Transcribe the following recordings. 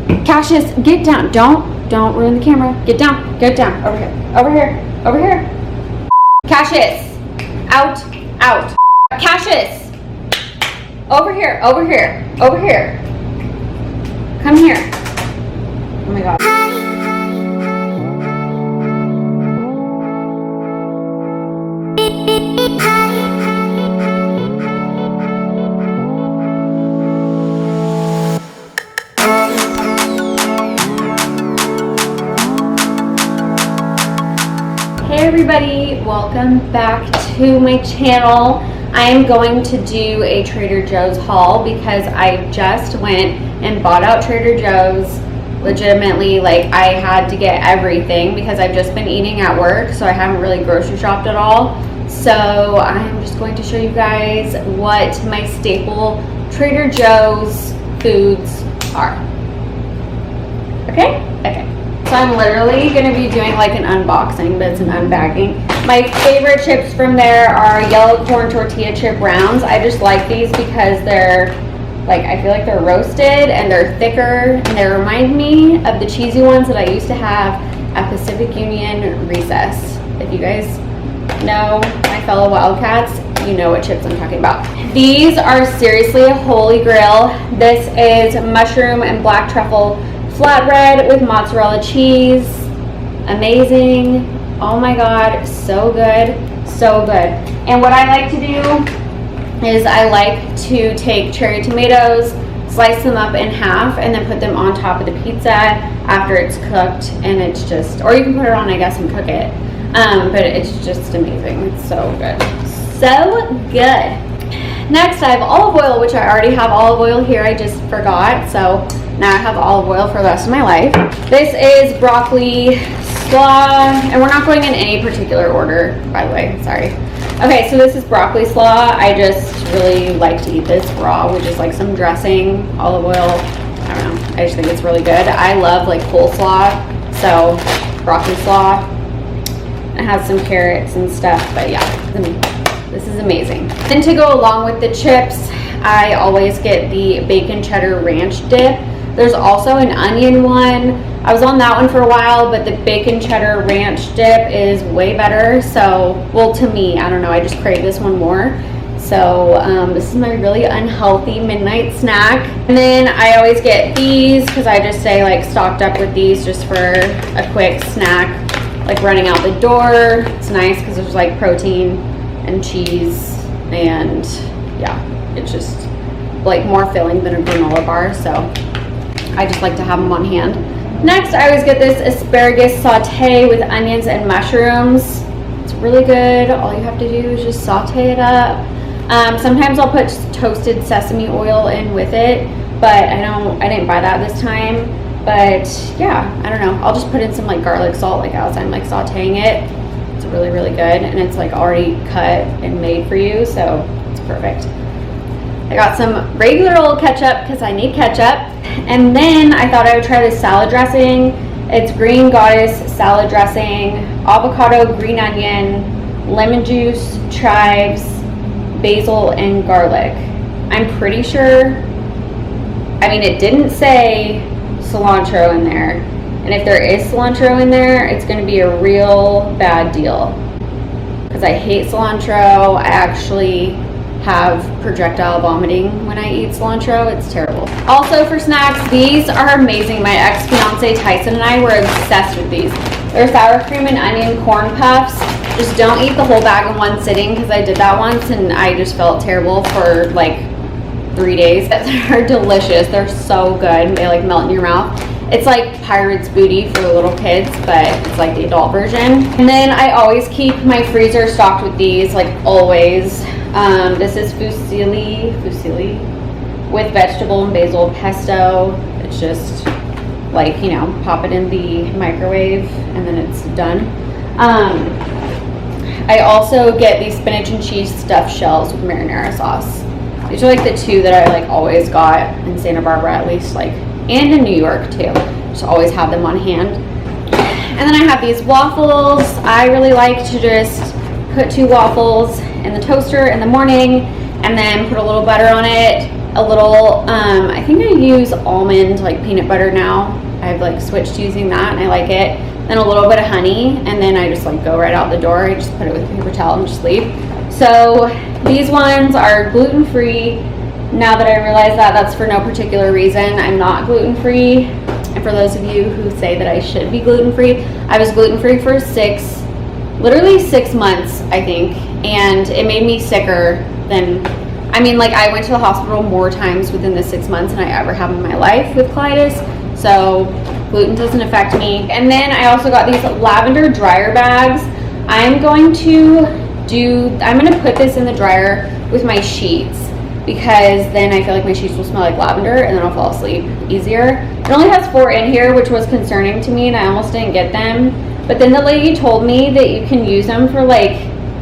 Cassius, get down. Don't ruin the camera. Get down. Get down. Over here. Over here. Over here. Cassius. Out. Out. Cassius. Over here. Over here. Over here. Come here. Oh my god. Hey everybody, welcome back to my channel. I am going to do a Trader Joe's haul because I just went and bought out Trader Joe's. Legitimately, like, I had to get everything because I've just been eating at work, so I haven't really grocery shopped at all. So I'm just going to show you guys what my staple Trader Joe's foods are. Okay? Okay. So I'm literally going to be doing like an unboxing, but it's an unbagging. My favorite chips from there are yellow corn tortilla chip rounds. I just like these because they're like, I feel like they're roasted and they're thicker, and they remind me of the cheesy ones that I used to have at Pacific Union Recess. If you guys know my fellow Wildcats, you know what chips I'm talking about. These are seriously a holy grail. This is mushroom and black truffle flatbread with mozzarella cheese. Amazing. Oh my god, so good, so good. And what I like to do is I like to take cherry tomatoes, slice them up in half, and then put them on top of the pizza after it's cooked. And it's just, or you can put it on, I guess, and cook it. But it's just amazing. It's so good. So good. Next, I have olive oil, which I already have olive oil here. I just forgot. So now I have olive oil for the rest of my life. This is broccoli slaw, and we're not going in any particular order, by the way. Sorry. Okay, so this is broccoli slaw. I just really like to eat this raw with just like some dressing, olive oil. I don't know. I just think it's really good. I love like coleslaw, so broccoli slaw. It has some carrots and stuff, but yeah, this is amazing. Then to go along with the chips, I always get the bacon cheddar ranch dip. There's also an onion one. I was on that one for a while, but the bacon cheddar ranch dip is way better. So, well, to me, I don't know, I just crave this one more. So this is my really unhealthy midnight snack. And then I always get these because I just stay like stocked up with these just for a quick snack, like running out the door. It's nice because there's like protein and cheese, and yeah, it's just like more filling than a granola bar. So I just like to have them on hand. Next, I always get this asparagus saute with onions and mushrooms. It's really good. All you have to do is just saute it up. Sometimes I'll put toasted sesame oil in with it, but I didn't buy that this time. But yeah, I don't know. I'll just put in some like garlic salt like as I'm like sauteing it. It's really, really good, and it's like already cut and made for you, so it's perfect. I got some regular old ketchup because I need ketchup. And then I thought I would try this salad dressing. It's green goddess salad dressing, avocado, green onion, lemon juice, chives, basil, and garlic. I'm pretty sure, I mean, it didn't say cilantro in there. And if there is cilantro in there, it's going to be a real bad deal. Because I hate cilantro. I actually have projectile vomiting when I eat cilantro. It's terrible. Also for snacks, these are amazing. My ex-fiance Tyson and I were obsessed with these. They're sour cream and onion corn puffs. Just don't eat the whole bag in one sitting because I did that once and I just felt terrible for like 3 days. They're delicious. They're so good. They like melt in your mouth. It's like Pirate's Booty for the little kids, but it's like the adult version. And then I always keep my freezer stocked with these, like always. This is fusilli with vegetable and basil pesto. It's just like, you know, pop it in the microwave and then it's done. I also get these spinach and cheese stuffed shells with marinara sauce. These are like the two that I like always got in Santa Barbara, at least, like, and in New York too. Just always have them on hand. And then I have these waffles. I really like to just put 2 waffles in the toaster in the morning and then put a little butter on it, a little, I think I use almond like peanut butter now. I've like switched to using that and I like it. Then a little bit of honey, and then I just like go right out the door. I just put it with a paper towel and just leave. So these ones are gluten-free. Now that I realize that, that's for no particular reason. I'm not gluten-free. And for those of you who say that I should be gluten-free, I was gluten-free for literally 6 months, I think. And it made me sicker than, I mean, like I went to the hospital more times within the 6 months than I ever have in my life with colitis. So gluten doesn't affect me. And then I also got these lavender dryer bags. I'm going to put this in the dryer with my sheets, because then I feel like my sheets will smell like lavender and then I'll fall asleep easier. It only has 4 in here, which was concerning to me, and I almost didn't get them. But then the lady told me that you can use them for like,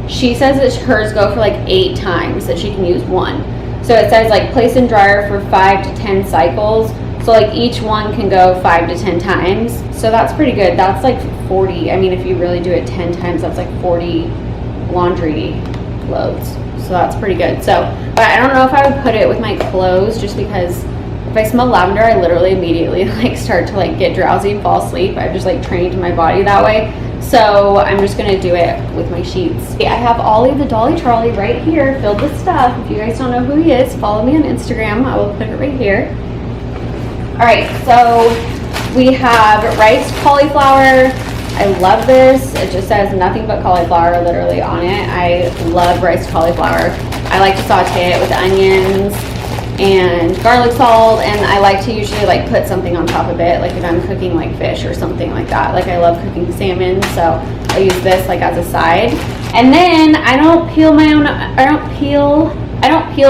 she says that hers go for like 8 times, that she can use one. So it says like place in dryer for 5 to 10 cycles. So like each one can go 5 to 10 times. So that's pretty good. That's like 40. I mean, if you really do it 10 times, that's like 40 laundry loads. So that's pretty good. So, but I don't know if I would put it with my clothes, just because if I smell lavender, I literally immediately like start to like get drowsy and fall asleep. I've just like trained my body that way. So I'm just gonna do it with my sheets. I have Ollie the Dolly Trolley right here filled with stuff. If you guys don't know who he is, follow me on Instagram. I will put it right here. All right, so we have riced cauliflower. I love this. It just says nothing but cauliflower literally on it. I love riced cauliflower. I like to saute it with onions and garlic salt, and I like to usually like put something on top of it, like if I'm cooking like fish or something like that. Like I love cooking salmon, so I use this like as a side. And then I don't peel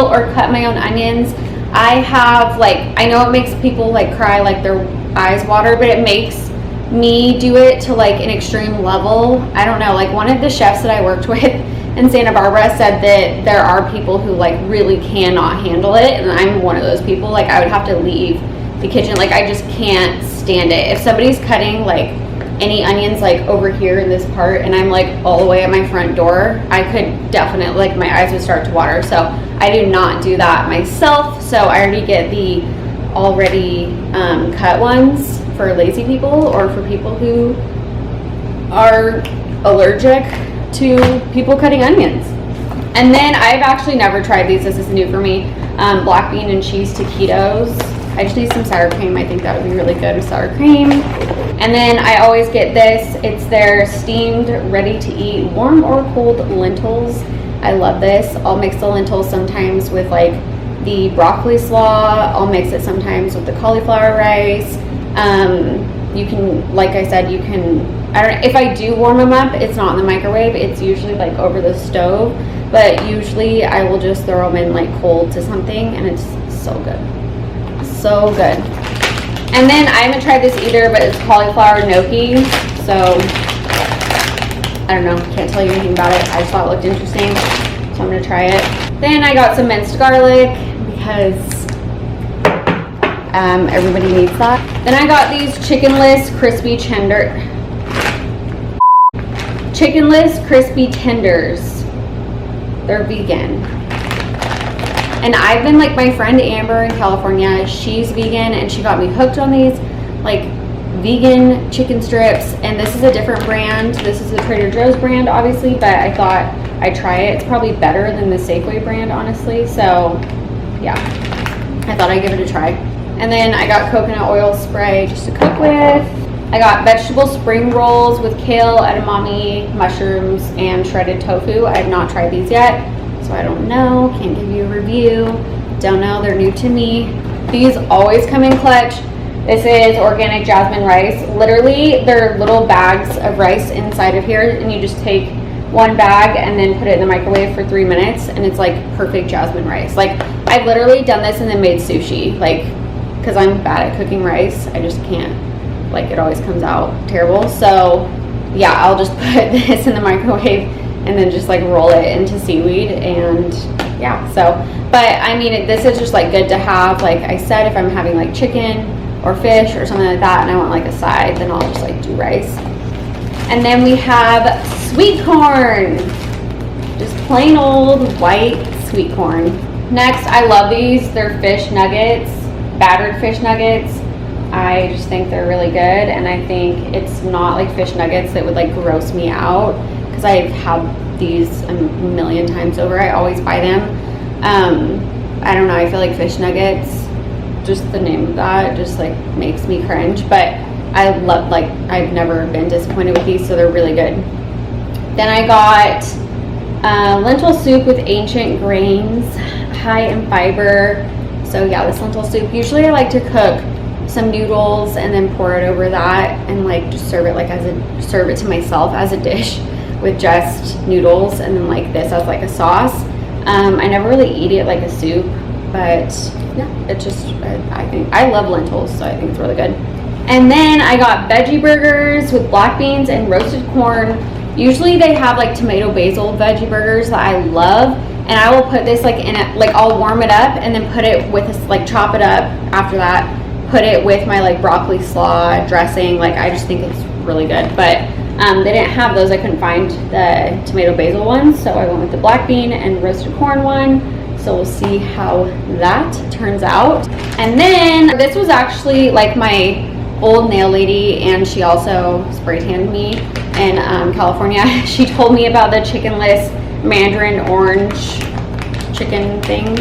or cut my own onions. I have like, I know it makes people like cry, like their eyes water, but it makes me do it to like an extreme level. I don't know, like one of the chefs that I worked with in Santa Barbara said that there are people who like really cannot handle it, and I'm one of those people. Like I would have to leave the kitchen. Like I just can't stand it. If somebody's cutting like any onions like over here in this part and I'm like all the way at my front door, I could definitely, like my eyes would start to water. So I do not do that myself. So I already get the already cut ones for lazy people, or for people who are allergic to people cutting onions. And then I've actually never tried these. This is new for me. Black bean and cheese taquitos. I just need some sour cream. I think that would be really good with sour cream. And then I always get this. It's their steamed, ready to eat, warm or cold lentils. I love this. I'll mix the lentils sometimes with like the broccoli slaw. I'll mix it sometimes with the cauliflower rice. You can, like I said, you can, I don't know, if I do warm them up, it's not in the microwave. It's usually like over the stove, but usually I will just throw them in like cold to something, and it's so good. So good. And then I haven't tried this either, but it's cauliflower gnocchi. So I don't know, can't tell you anything about it. I just thought it looked interesting, so I'm gonna try it. Then I got some minced garlic because everybody needs that. Then I got these chickenless crispy tenders. They're vegan. And I've been like, my friend Amber in California, she's vegan, and she got me hooked on these like vegan chicken strips. And this is a different brand. This is the Trader Joe's brand, obviously, but I thought I'd try it. It's probably better than the Safeway brand, honestly. So yeah, I thought I'd give it a try. And then I got coconut oil spray just to cook with. I got vegetable spring rolls with kale, edamame, mushrooms, and shredded tofu. I have not tried these yet, so I don't know. Can't give you a review. Don't know. They're new to me. These always come in clutch. This is organic jasmine rice. Literally, they're little bags of rice inside of here, and you just take one bag and then put it in the microwave for 3 minutes, and it's like perfect jasmine rice. Like, I've literally done this and then made sushi, like, because I'm bad at cooking rice. I just can't, like, it always comes out terrible. So yeah, I'll just put this in the microwave and then just like roll it into seaweed, and yeah. So, but I mean, this is just like good to have. Like I said, if I'm having like chicken or fish or something like that and I want like a side, then I'll just like do rice. And then we have sweet corn, just plain old white sweet corn. Next, I love these. They're fish nuggets, battered fish nuggets. I just think they're really good, and I think it's not like fish nuggets that would like gross me out, because I've had these a million times over. I always buy them. I don't know, I feel like fish nuggets, just the name of that just like makes me cringe, but I love, like, I've never been disappointed with these, so they're really good. Then I got lentil soup with ancient grains, high in fiber. So yeah, this lentil soup, usually I like to cook some noodles and then pour it over that and like just serve it to myself as a dish with just noodles, and then like this as like a sauce. I never really eat it like a soup, but yeah, it just, I think I love lentils, so I think it's really good. And then I got veggie burgers with black beans and roasted corn. Usually they have like tomato basil veggie burgers that I love, and I will put this like in it, like I'll warm it up and then put it with this, like chop it up after that, put it with my like broccoli slaw dressing. Like I just think it's really good, but they didn't have those. I couldn't find the tomato basil ones, so I went with the black bean and roasted corn one. So we'll see how that turns out. And then this was actually like my old nail lady, and she also spray tanned me in California. She told me about the chickenless mandarin orange chicken things.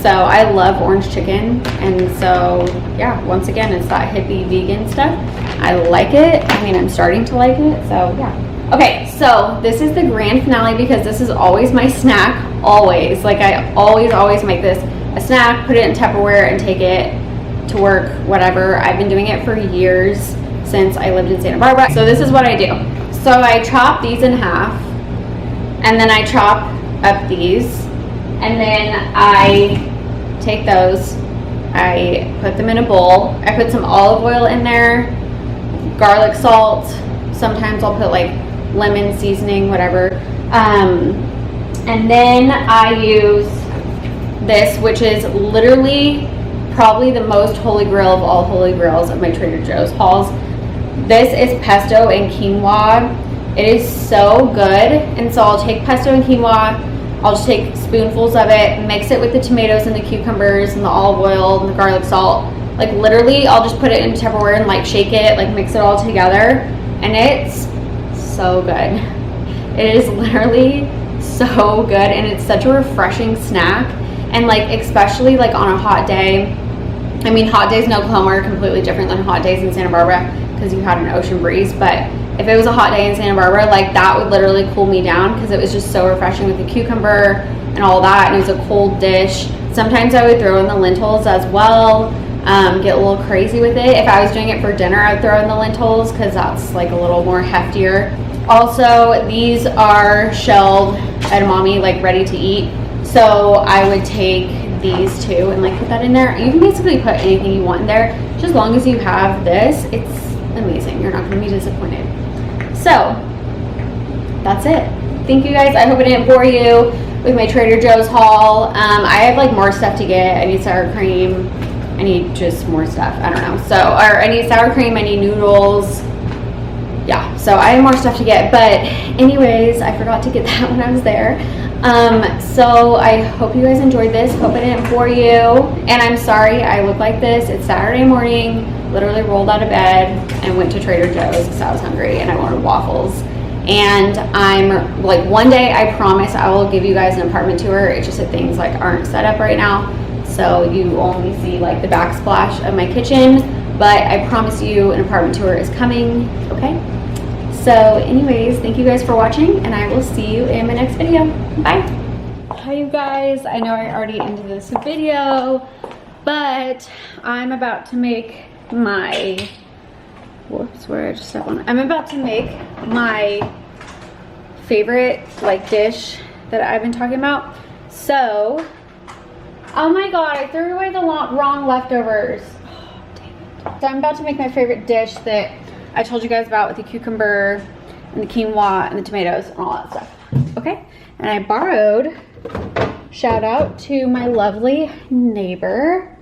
So I love orange chicken, and so yeah, once again, it's that hippie vegan stuff. I like it. I mean, I'm starting to like it, so yeah. Okay, so this is the grand finale, because this is always my snack, always. Like I always make this a snack, put it in Tupperware and take it to work, whatever. I've been doing it for years, since I lived in Santa Barbara. So this is what I do. So I chop these in half, and then I chop up these, and then I take those, I put them in a bowl. I put some olive oil in there, garlic salt. Sometimes I'll put like lemon seasoning, whatever. And then I use this, which is literally probably the most holy grail of all holy grails of my Trader Joe's hauls. This is pesto and quinoa. It is so good. And so I'll take pesto and quinoa, I'll just take spoonfuls of it, mix it with the tomatoes and the cucumbers and the olive oil and the garlic salt. Like literally, I'll just put it in Tupperware and like shake it, like mix it all together, and it's so good. It is literally so good, and it's such a refreshing snack. And like, especially like on a hot day. I mean, hot days in Oklahoma are completely different than hot days in Santa Barbara, because you had an ocean breeze. But if it was a hot day in Santa Barbara, like that would literally cool me down, because it was just so refreshing with the cucumber and all that, and it was a cold dish. Sometimes I would throw in the lentils as well, get a little crazy with it. If I was doing it for dinner, I'd throw in the lentils, because that's like a little more heftier. Also, these are shelled edamame, like ready to eat. So I would take these two and like put that in there. You can basically put anything you want in there, just as long as you have this. It's amazing. You're not going to be disappointed. So that's it. Thank you guys. I hope I didn't bore you with my Trader Joe's haul. I have like more stuff to get. I need sour cream. I need just more stuff. I don't know. So, or I need sour cream. I need noodles. Yeah, so I have more stuff to get. But anyways, I forgot to get that when I was there. So I hope you guys enjoyed this. Hope I didn't bore you. And I'm sorry I look like this. It's Saturday morning. Literally rolled out of bed and went to Trader Joe's because I was hungry and I wanted waffles. And I'm like, one day I promise I will give you guys an apartment tour. It's just that things like aren't set up right now, so you only see like the backsplash of my kitchen. But I promise you an apartment tour is coming. Okay, so anyways, thank you guys for watching, and I will see you in my next video. Bye. Hi you guys, I know I already ended this video, but I'm about to make my, whoops, where I just stepped on it. I'm about to make my favorite like dish that I've been talking about. So, oh my god, I threw away the wrong leftovers. Oh, dang it. So I'm about to make my favorite dish that I told you guys about with the cucumber and the quinoa and the tomatoes and all that stuff. Okay, and I borrowed, shout out to my lovely neighbor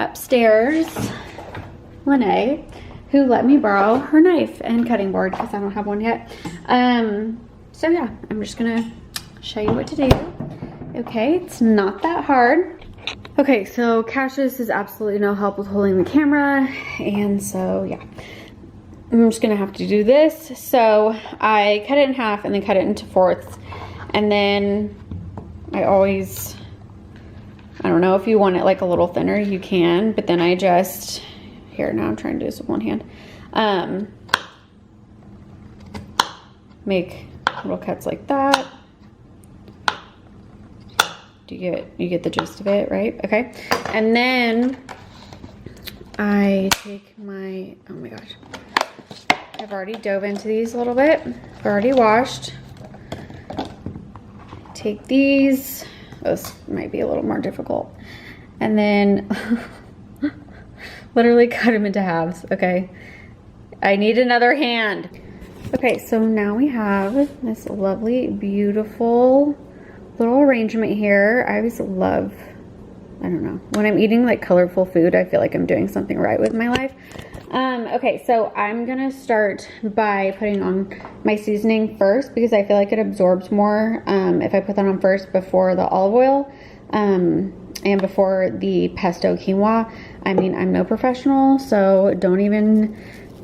upstairs, Lene, who let me borrow her knife and cutting board because I don't have one yet. So yeah, I'm just gonna show you what to do. Okay, it's not that hard. Okay, so Cassius is absolutely no help with holding the camera, and so yeah, I'm just gonna have to do this. So I cut it in half and then cut it into fourths, and then I always, I don't know, if you want it like a little thinner, you can, but then I just, here, now I'm trying to do this with one hand, make little cuts like that. You get the gist of it, right? Okay. And then I take my, oh my gosh, I've already dove into these a little bit. I've already washed. Take these. This might be a little more difficult. And then literally cut them into halves, okay? I need another hand. Okay, so now we have this lovely, beautiful little arrangement here. I always love, I don't know, when I'm eating like colorful food, I feel like I'm doing something right with my life. Okay, so I'm gonna start by putting on my seasoning first because I feel like it absorbs more if I put that on first before the olive oil and before the pesto quinoa. I mean, I'm no professional, so don't even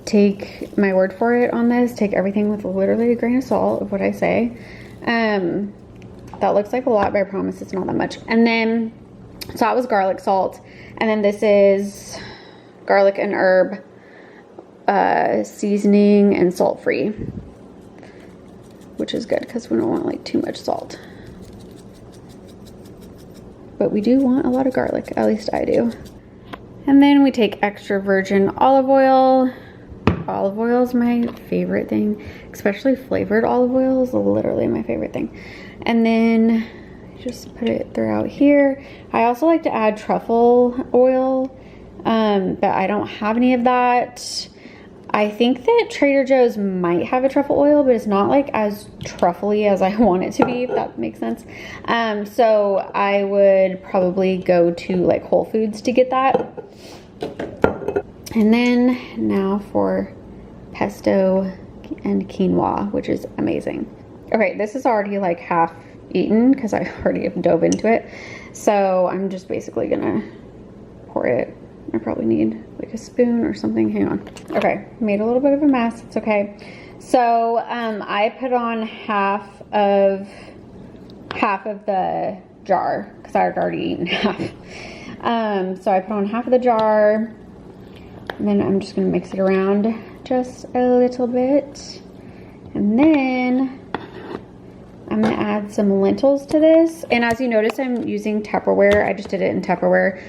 take my word for it on this. Take everything with literally a grain of salt of what I say. That looks like a lot, but I promise it's not that much. And then, so that was garlic salt. And then this is garlic and herb seasoning and salt free, which is good because we don't want like too much salt. But we do want a lot of garlic, at least I do. And then we take extra virgin olive oil. Olive oil is my favorite thing, especially flavored olive oil is literally my favorite thing. And then just put it throughout here. I also like to add truffle oil, but I don't have any of that. I think that Trader Joe's might have a truffle oil, but it's not like as truffly as I want it to be, if that makes sense. So I would probably go to like Whole Foods to get that. And then now for pesto and quinoa, which is amazing. Okay, this is already like half eaten because I already have dove into it. So I'm just basically gonna pour it. I probably need like a spoon or something. Hang on. Okay, made a little bit of a mess. It's okay. So I put on half of the jar because I had already eaten half. So I put on half of the jar. And then I'm just gonna mix it around just a little bit. And then I'm gonna add some lentils to this. And as you notice, I'm using Tupperware. I just did it in Tupperware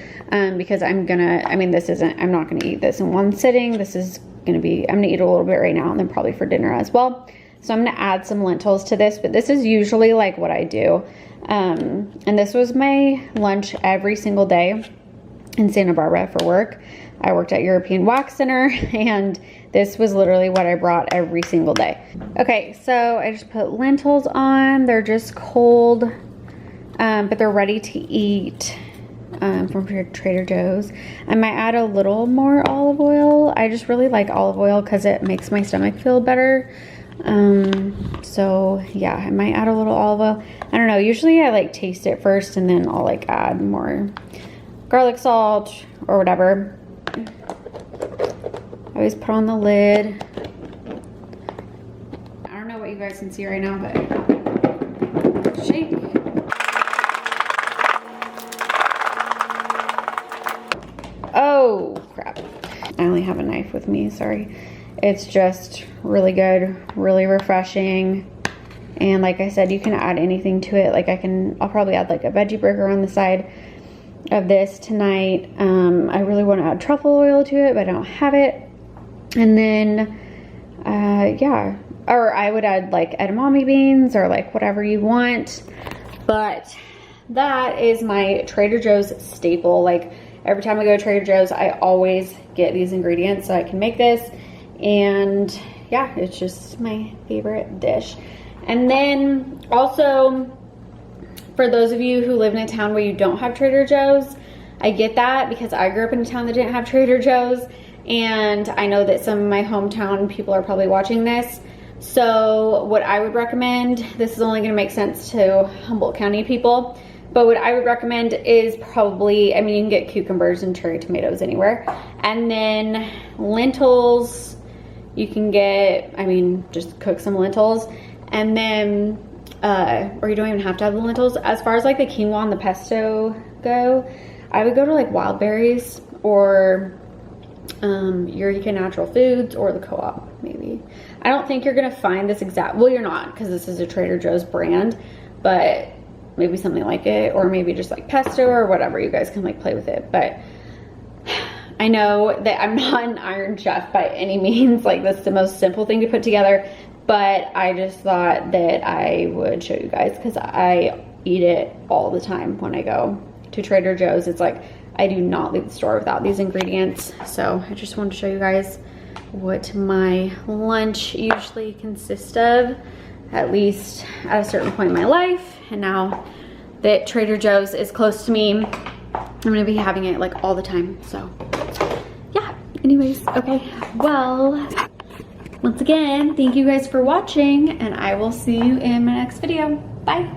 because I'm not gonna eat this in one sitting. I'm gonna eat a little bit right now and then probably for dinner as well. So I'm gonna add some lentils to this, but this is usually like what I do. And this was my lunch every single day in Santa Barbara for work. I worked at European Wax Center and this was literally what I brought every single day. Okay, so I just put lentils on. They're just cold, but they're ready to eat from Trader Joe's. I might add a little more olive oil. I just really like olive oil because it makes my stomach feel better. So yeah, I might add a little olive oil. I don't know, usually I like taste it first and then I'll like add more garlic salt or whatever. I always put on the lid. I don't know what you guys can see right now, but shake. Oh crap. I only have a knife with me, sorry. It's just really good, really refreshing. And like I said, you can add anything to it. Like I'll probably add like a veggie burger on the side of this tonight. I really want to add truffle oil to it, but I don't have it. And then, yeah, or I would add like edamame beans or like whatever you want. But that is my Trader Joe's staple. Like every time I go to Trader Joe's, I always get these ingredients so I can make this. And yeah, it's just my favorite dish. And then also, for those of you who live in a town where you don't have Trader Joe's, I get that because I grew up in a town that didn't have Trader Joe's. And I know that some of my hometown people are probably watching this. So what I would recommend, this is only gonna make sense to Humboldt County people, But what I would recommend is probably, I mean, you can get cucumbers and cherry tomatoes anywhere. And then lentils, you can get, I mean, just cook some lentils. And then, or you don't even have to have the lentils. As far as like the quinoa and the pesto go, I would go to like Wild Berries or Eureka Natural Foods or the Co-op maybe. I don't think you're gonna find this exact, well, you're not, because this is a Trader Joe's brand, but maybe something like it, or maybe just like pesto or whatever. You guys can like play with it. But I know that I'm not an Iron Chef by any means. Like, this is the most simple thing to put together, but I just thought that I would show you guys because I eat it all the time when I go to Trader Joe's. It's like I do not leave the store without these ingredients. So I just wanted to show you guys what my lunch usually consists of, at least at a certain point in my life. And now that Trader Joe's is close to me, I'm gonna be having it like all the time. So yeah, anyways, okay. Well, once again, thank you guys for watching, and I will see you in my next video. Bye.